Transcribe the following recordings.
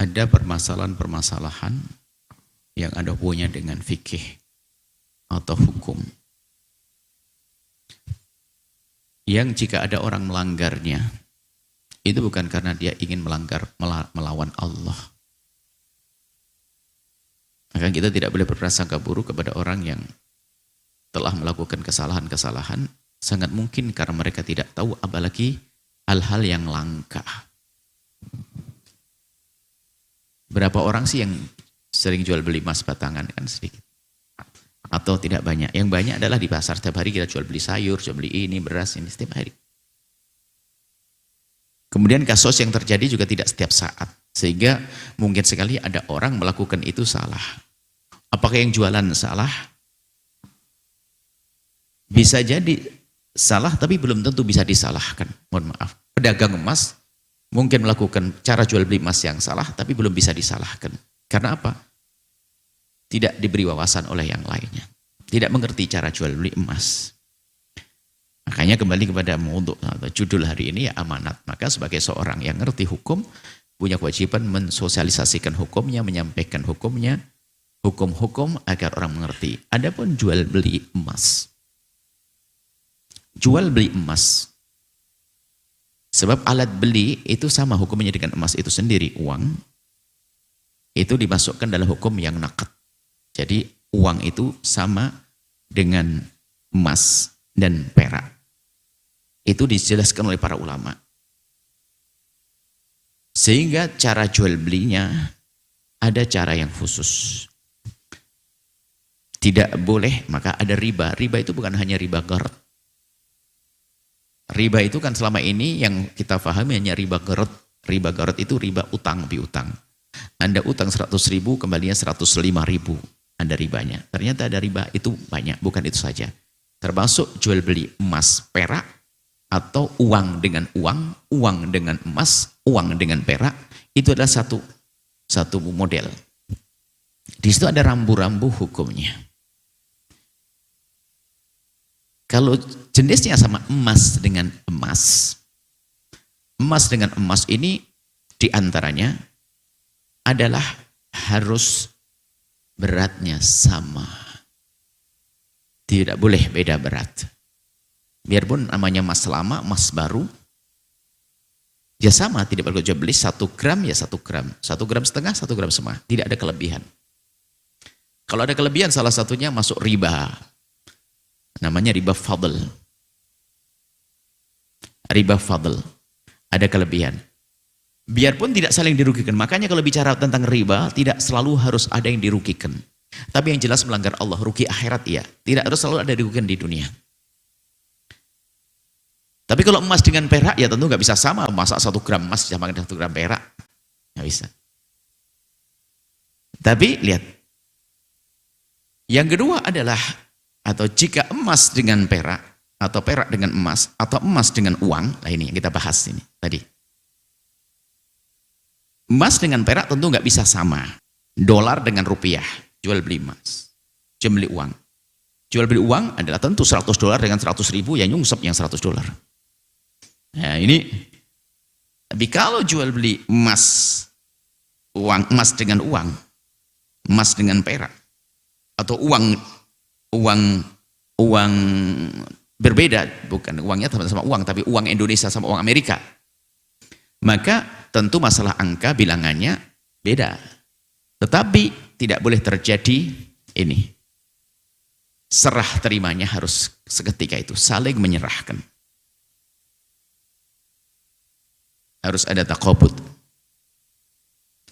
ada permasalahan-permasalahan yang ada hubungannya dengan fikih atau hukum. Yang jika ada orang melanggarnya, itu bukan karena dia ingin melawan Allah. Maka kita tidak boleh berprasangka buruk kepada orang yang telah melakukan kesalahan-kesalahan, sangat mungkin karena mereka tidak tahu, apalagi hal-hal yang langka. Berapa orang sih yang sering jual beli emas batangan? Kan sedikit. Atau tidak banyak. Yang banyak adalah di pasar. Setiap hari kita jual beli sayur, jual beli ini, beras, ini setiap hari. Kemudian kasus yang terjadi juga tidak setiap saat. Sehingga mungkin sekali ada orang melakukan itu salah. Apakah yang jualan salah? Bisa jadi salah, tapi belum tentu bisa disalahkan. Mohon maaf. Pedagang emas mungkin melakukan cara jual beli emas yang salah, tapi belum bisa disalahkan. Karena apa? Tidak diberi wawasan oleh yang lainnya. Tidak mengerti cara jual beli emas. Makanya kembali kepada maudu atau judul hari ini ya amanat. Maka sebagai seorang yang ngerti hukum, punya kewajiban mensosialisasikan hukumnya, menyampaikan hukumnya, hukum-hukum agar orang mengerti. Adapun jual beli emas. Jual beli emas. Sebab alat beli itu sama hukumnya dengan emas itu sendiri, uang. Itu dimasukkan dalam hukum yang naqd. Jadi uang itu sama dengan emas dan perak. Itu dijelaskan oleh para ulama. Sehingga cara jual belinya ada cara yang khusus. Tidak boleh, maka ada riba. Riba itu bukan hanya riba gharar. Riba itu kan selama ini yang kita pahami hanya riba gharar. Riba gharar itu riba utang piutang. Anda utang 100.000, kembalinya 105.000. Ada ribanya. Ternyata ada riba itu banyak, bukan itu saja. Termasuk jual beli emas perak atau uang dengan uang dengan emas, uang dengan perak, itu adalah satu model. Di situ ada rambu-rambu hukumnya. Kalau jenisnya sama emas dengan emas dengan emas ini diantaranya adalah harus beratnya sama. Tidak boleh beda berat. Biarpun namanya emas lama, emas baru, ya sama, tidak perlu jual beli 1 gram ya 1 gram. 1 gram setengah, 1 gram setengah. Tidak ada kelebihan. Kalau ada kelebihan salah satunya masuk riba. Namanya riba fadl. Riba fadl. Ada kelebihan. Biarpun tidak saling dirugikan. Makanya kalau bicara tentang riba, tidak selalu harus ada yang dirugikan. Tapi yang jelas melanggar Allah, rugi akhirat ya. Tidak harus selalu ada dirugikan di dunia. Tapi kalau emas dengan perak, ya tentu nggak bisa sama. Masa 1 gram emas sama dengan 1 gram perak. Nggak bisa. Tapi lihat. Yang kedua adalah, atau jika emas dengan perak, atau perak dengan emas, atau emas dengan uang, nah ini yang kita bahas ini tadi. Emas dengan perak tentu nggak bisa sama. Dolar dengan rupiah, jual beli emas, jual beli uang. Jual beli uang adalah tentu $100 dengan 100.000, ya nyungsep yang $100. Nah ini, tapi kalau jual beli emas, emas dengan uang, emas dengan perak, atau uang berbeda, bukan uangnya sama uang, tapi uang Indonesia sama uang Amerika, maka tentu masalah angka bilangannya beda. Tetapi tidak boleh terjadi ini. Serah terimanya harus seketika itu, saling menyerahkan. Harus ada taqabud.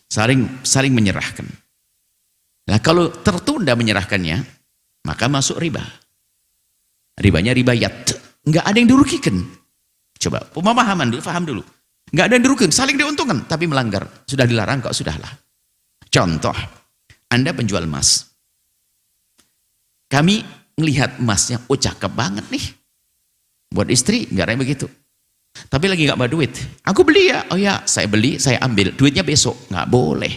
Saling menyerahkan. Nah, kalau tertunda menyerahkannya, maka masuk riba. Ribanya riba yat. Enggak ada yang dirugikan. Coba pemahaman dulu, paham dulu. Enggak ada yang dirugikan, saling diuntungkan, tapi melanggar. Sudah dilarang kok, sudahlah. Contoh, Anda penjual emas. Kami melihat emasnya, oh cakep banget nih. Buat istri, enggak ada yang begitu. Tapi lagi enggak bawa duit. Aku beli ya, oh ya saya beli, saya ambil. Duitnya besok, enggak boleh.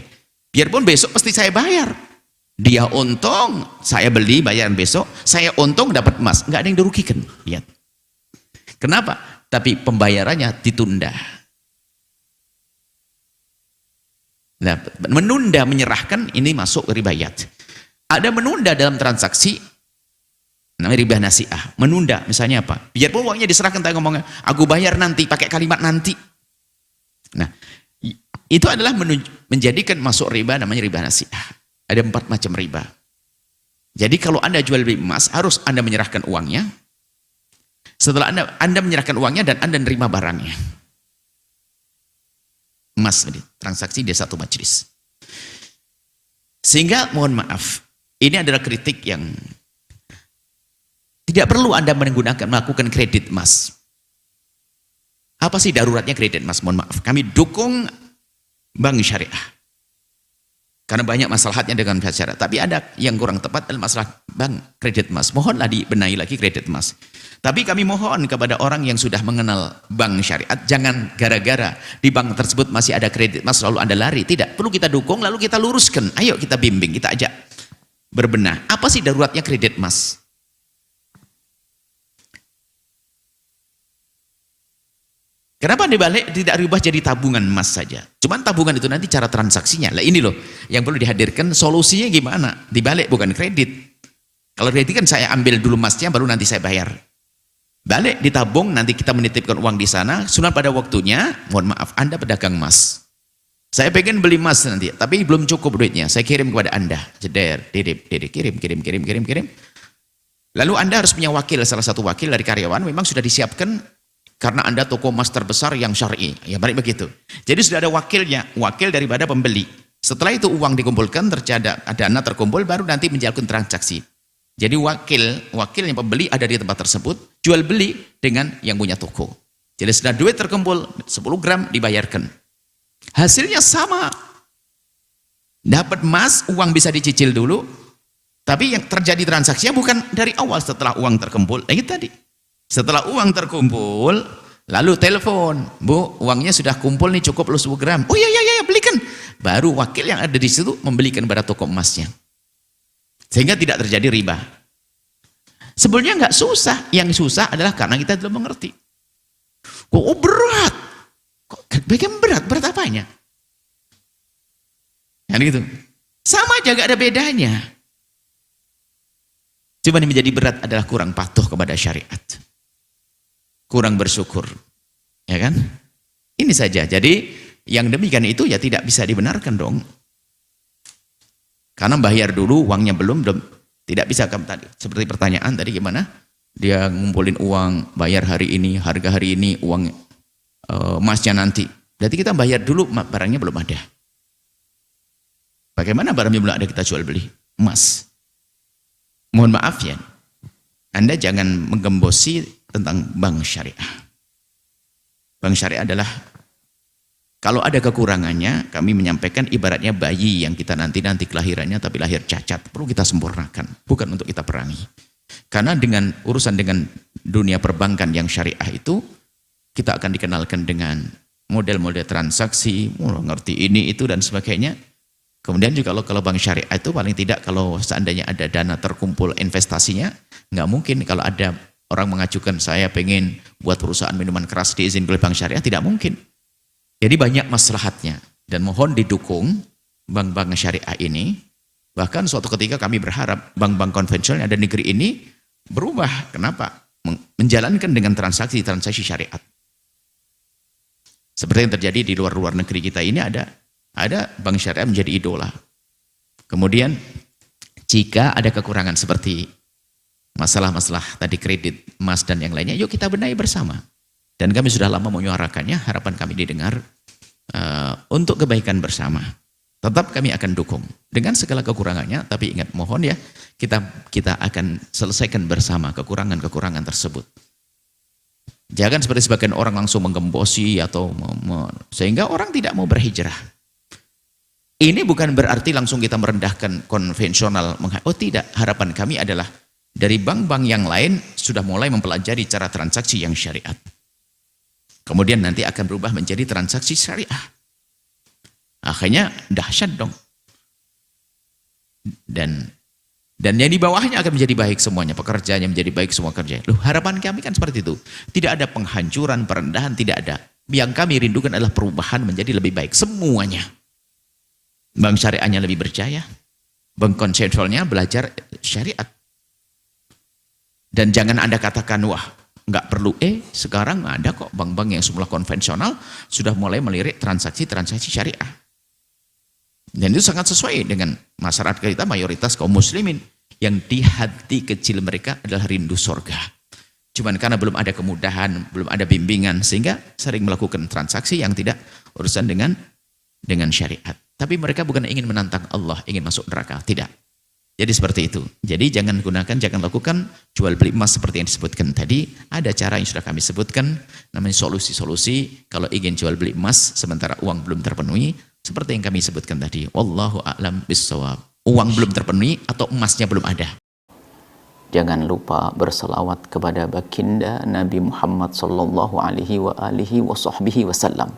Biarpun besok pasti saya bayar. Dia untung, saya beli, bayaran besok. Saya untung dapat emas, enggak ada yang dirugikan. Lihat. Kenapa? Tapi pembayarannya ditunda. Nah, menunda menyerahkan ini masuk ribayat. Ada menunda dalam transaksi, namanya riba nasi'ah. Menunda, misalnya apa? Biarpun uangnya diserahkan, tapi ngomongnya, aku bayar nanti, pakai kalimat nanti. Nah, itu adalah menjadikan masuk riba, namanya riba nasi'ah. Ada 4 macam riba. Jadi kalau Anda jual beli emas, harus Anda menyerahkan uangnya. Setelah Anda menyerahkan uangnya dan Anda menerima barangnya. Emas, transaksi di satu majelis. Sehingga mohon maaf, ini adalah kritik yang tidak perlu Anda melakukan kredit emas. Apa sih daruratnya kredit emas? Mohon maaf, kami dukung bank syariah. Karena banyak masalahnya dengan syariah. Tapi ada yang kurang tepat adalah masalah bank kredit emas. Mohonlah dibenahi lagi kredit emas. Tapi kami mohon kepada orang yang sudah mengenal bank syariat, jangan gara-gara di bank tersebut masih ada kredit emas lalu Anda lari. Tidak, perlu kita dukung lalu kita luruskan. Ayo kita bimbing, kita ajak berbenah. Apa sih daruratnya kredit emas? Kenapa dibalik tidak rubah jadi tabungan emas saja? Cuman tabungan itu nanti cara transaksinya. Lah ini loh yang perlu dihadirkan, solusinya gimana? Dibalik, bukan kredit. Kalau kredit kan saya ambil dulu emasnya baru nanti saya bayar. Balik ditabung, nanti kita menitipkan uang di sana, sunat pada waktunya, mohon maaf, Anda pedagang emas. Saya pengen beli emas nanti, tapi belum cukup duitnya, saya kirim kepada Anda. Jeder, kirim. Lalu Anda harus punya wakil, salah satu wakil dari karyawan, memang sudah disiapkan, karena Anda toko emas terbesar yang syar'i. Ya balik begitu. Jadi sudah ada wakilnya, wakil daripada pembeli. Setelah itu uang dikumpulkan, dana terkumpul, baru nanti menjalankan transaksi. Jadi wakil yang pembeli ada di tempat tersebut, jual beli dengan yang punya toko. Jadi sudah duit terkumpul 10 gram dibayarkan. Hasilnya sama. Dapat emas, uang bisa dicicil dulu, tapi yang terjadi transaksinya bukan dari awal setelah uang terkumpul. Ini tadi. Setelah uang terkumpul, lalu telepon, Bu, uangnya sudah kumpul nih, cukup lu 10 gram. Oh iya, belikan. Baru wakil yang ada di situ membelikan pada toko emasnya. Sehingga tidak terjadi riba. Sebenarnya nggak susah. Yang susah adalah karena kita belum mengerti. Oh berat. Bagaimana berat? Berat apanya? Kan gitu. Sama aja nggak ada bedanya. Cuma yang menjadi berat adalah kurang patuh kepada syariat. Kurang bersyukur. Ya kan? Ini saja. Jadi yang demikian itu ya tidak bisa dibenarkan dong. Karena bayar dulu, uangnya belum tidak bisa tadi. Seperti pertanyaan tadi gimana? Dia ngumpulin uang, bayar hari ini, harga hari ini, uang emasnya nanti. Berarti kita bayar dulu, barangnya belum ada. Bagaimana barangnya belum ada kita jual beli? Emas. Mohon maaf ya, Anda jangan menggembosi tentang bank syariah. Bank syariah adalah kalau ada kekurangannya, kami menyampaikan ibaratnya bayi yang kita nanti kelahirannya tapi lahir cacat. Perlu kita sempurnakan, bukan untuk kita perangi. Karena dengan urusan dengan dunia perbankan yang syariah itu, kita akan dikenalkan dengan model-model transaksi, ngerti ini, itu, dan sebagainya. Kemudian juga kalau bank syariah itu paling tidak kalau seandainya ada dana terkumpul investasinya, nggak mungkin kalau ada orang mengajukan saya pengen buat perusahaan minuman keras diizinkan oleh bank syariah, tidak mungkin. Jadi banyak maslahatnya dan mohon didukung bank-bank syariah ini. Bahkan suatu ketika kami berharap bank-bank konvensional yang ada di negeri ini berubah. Kenapa? Menjalankan dengan transaksi syariat. Seperti yang terjadi di luar negeri kita ini ada bank syariah menjadi idola. Kemudian jika ada kekurangan seperti masalah-masalah tadi kredit, emas dan yang lainnya, yuk kita benahi bersama. Dan kami sudah lama menyuarakannya, harapan kami didengar untuk kebaikan bersama. Tetap kami akan dukung dengan segala kekurangannya, tapi ingat mohon ya, kita akan selesaikan bersama kekurangan-kekurangan tersebut. Jangan seperti sebagian orang langsung menggembosi atau sehingga orang tidak mau berhijrah. Ini bukan berarti langsung kita merendahkan konvensional. Oh tidak, harapan kami adalah dari bank-bank yang lain sudah mulai mempelajari cara transaksi yang syariat. Kemudian nanti akan berubah menjadi transaksi syariah. Akhirnya dahsyat dong. Dan yang di bawahnya akan menjadi baik semuanya. Pekerjaannya menjadi baik semua kerja. Loh, harapan kami kan seperti itu. Tidak ada penghancuran, perendahan, tidak ada. Yang kami rindukan adalah perubahan menjadi lebih baik semuanya. Bank syariahnya lebih berjaya. Bank konvensionalnya belajar syariat. Dan jangan Anda katakan, wah nggak perlu, sekarang ada kok bank-bank yang semula konvensional sudah mulai melirik transaksi-transaksi syariah. Dan itu sangat sesuai dengan masyarakat kita, mayoritas kaum muslimin yang di hati kecil mereka adalah rindu surga. Cuman karena belum ada kemudahan, belum ada bimbingan, sehingga sering melakukan transaksi yang tidak urusan dengan syariat. Tapi mereka bukan ingin menantang Allah, ingin masuk neraka, tidak. Jadi seperti itu. Jadi jangan lakukan jual beli emas seperti yang disebutkan tadi. Ada cara yang sudah kami sebutkan, namanya solusi-solusi kalau ingin jual beli emas sementara uang belum terpenuhi, seperti yang kami sebutkan tadi. Wallahu a'lam bissawab. Uang belum terpenuhi atau emasnya belum ada. Jangan lupa berselawat kepada baginda Nabi Muhammad sallallahu alaihi wa alihi wa sahbihi wasallam.